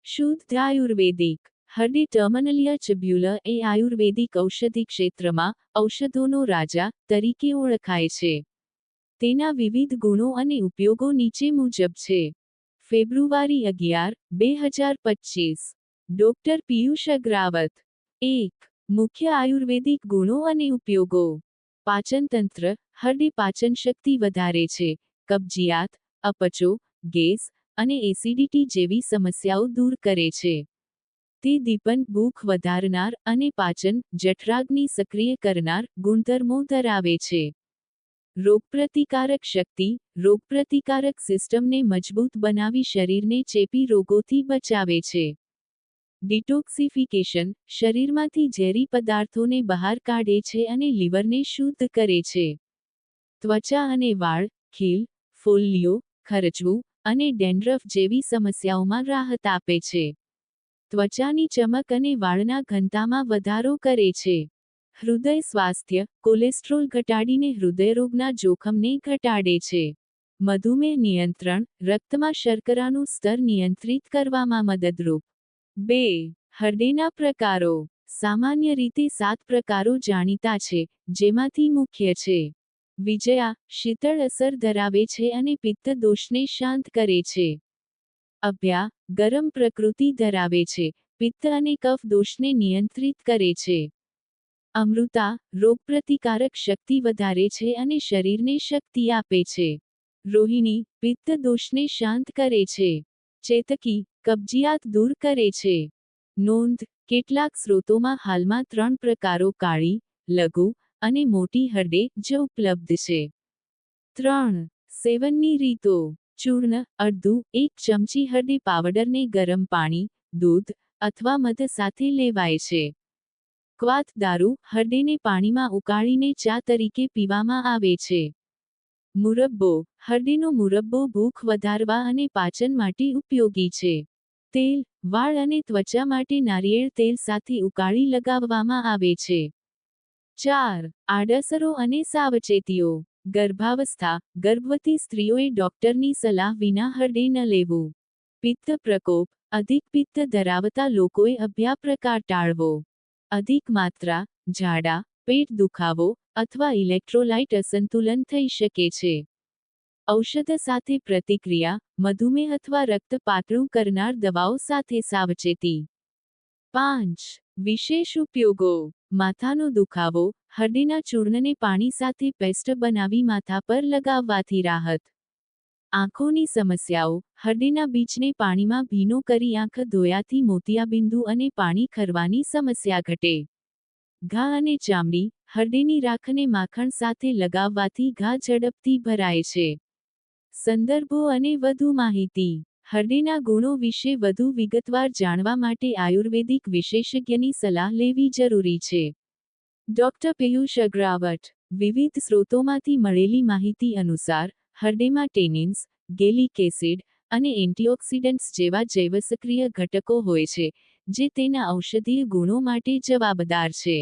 શુદ્ધ આયુર્વેદિક હર્ડી ટર્મિનલિયા ટ્યુબ્યુલર એ આયુર્વેદિક ઔષધિ ક્ષેત્રમાં ઔષધોનો રાજા તરીકે ઓળખાય છે. તેના વિવિધ ગુણો અને ઉપયોગો નીચે મુજબ છે. ફેબ્રુઆરી 11, 2025. ડોક્ટર પિયુષ અગ્રાવત. 1. મુખ્ય આયુર્વેદિક ગુણો અને ઉપયોગો. પાચનતંત્ર. હર્ડી પાચનશક્તિ વધારે છે, કબજિયાત, અપચો, ગેસ અને એસિડિટી જેવી સમસ્યાઓ દૂર કરે છે. તે દીપન ભૂખ વધારનાર અને પાચન જઠરાગ્નિ સક્રિય કરનાર ગુણધર્મો ધરાવે છે. રોગપ્રતિકારક શક્તિ. રોગપ્રતિકારક સિસ્ટમને મજબૂત બનાવી શરીરને ચેપી રોગોથી બચાવે છે. ડિટોક્સિફિકેશન. શરીરમાંથી ઝેરી પદાર્થોને બહાર કાઢે છે અને લીવરને શુદ્ધ કરે છે. ત્વચા અને વાળ, ખીલ, ફોલ્લીઓ, ખરચવું અને ડેન્ડ્રફ જેવી સમસ્યાઓમાં રાહત આપે છે. ત્વચાની ચમક અને વાળના ઘનતામાં વધારો કરે છે. હૃદય સ્વાસ્થ્ય. કોલેસ્ટ્રોલ ઘટાડીને હૃદયરોગના જોખમને ઘટાડે છે. મધુમેહ નિયંત્રણ. રક્તમાં શર્કરાનું સ્તર નિયંત્રિત કરવામાં મદદરૂપ. 2. હર્ડીના પ્રકારો. સામાન્ય રીતે 7 પ્રકારો જાણીતા છે, જેમાંથી મુખ્ય છે. વિજયા. શીતળ અસર ધરાવે છે અને પિત્ત દોષને શાંત કરે છે. અભ્યા. ગરમ પ્રકૃતિ ધરાવે છે, પિત્ત અને કફ દોષને નિયંત્રિત કરે છે. અમૃતા. રોગપ્રતિકારક શક્તિ વધારે છે અને શરીરને શક્તિ આપે છે. રોહિણી. પિત્ત દોષને શાંત કરે છે. ચેતકી. કબજિયાત દૂર કરે છે. નોંધ. કેટલાક સ્રોતોમાં હાલમાં 3 પ્રકારો કાળી, લઘુ અને મોટી હર્ડે જ ઉપલબ્ધ છે. 3. સેવનની રીતો. ચૂર્ણ. અડધું 1 ચમચી હર્ડે પાવડરને ગરમ પાણી, દૂધ અથવા મધ સાથે લેવાય છે. ક્વાથ દારૂ. હર્ડેને પાણીમાં ઉકાળીને ચા તરીકે પીવામાં આવે છે. મુરબ્બો. હર્ડેનો મુરબ્બો ભૂખ વધારવા અને પાચન માટે ઉપયોગી છે. તેલ. વાળ અને ત્વચા માટે નારિયેળ તેલ સાથે ઉકાળી લગાવવામાં આવે છે. 4. આડઅસરો અને સાવચેતીઓ. ગર્ભાવસ્થા. ગર્ભવતી સ્ત્રીઓએ ડોક્ટરની સલાહ વિના હર્ડે ન લેવું. પિત્ત પ્રકોપ. અધિક પિત્ત ધરાવતા લોકોએ અભ્યા પ્રકાર ટાળવો. અધિક માત્રા, ઝાડા, પેટ દુખાવો અથવા ઇલેક્ટ્રોલાઇટ અસંતુલન થઈ શકે છે. ઔષધ સાથે પ્રતિક્રિયા. મધુમેહ અથવા રક્ત પાતળું કરનાર દવાઓ સાથે સાવચેતી. 5. વિશેષ ઉપયોગો. માથાનો દુખાવો. હર્ડેના ચૂર્ણને પાણી સાથે પેસ્ટ બનાવી માથા પર લગાવવાથી રાહત. આંખોની સમસ્યાઓ. હર્ડેના બીજને પાણીમાં ભીનો કરી આંખ ધોયાથી મોતિયાબિંદુ અને પાણી ખરવાની સમસ્યા ઘટે. ઘા અને ચામડી. હર્ડેની રાખને માખણ સાથે લગાવવાથી ઘા ઝડપથી ભરાય છે. સંદર્ભો અને વધુ માહિતી. હર્ડેના ગુણો વિશે વધુ વિગતવાર જાણવા માટે આયુર્વેદિક વિશેષજ્ઞની સલાહ લેવી જરૂરી છે. ડોક્ટર પિયુષ અગ્રાવટ. વિવિધ સ્રોતોમાંથી મળેલી માહિતી અનુસાર, હર્ડેમાં ટેનિન્સ, ગેલિક એસિડ અને એન્ટીઓક્સિડન્ટ્સ જેવા જૈવસક્રિય ઘટકો હોય છે, જે તેના ઔષધીય ગુણો માટે જવાબદાર છે.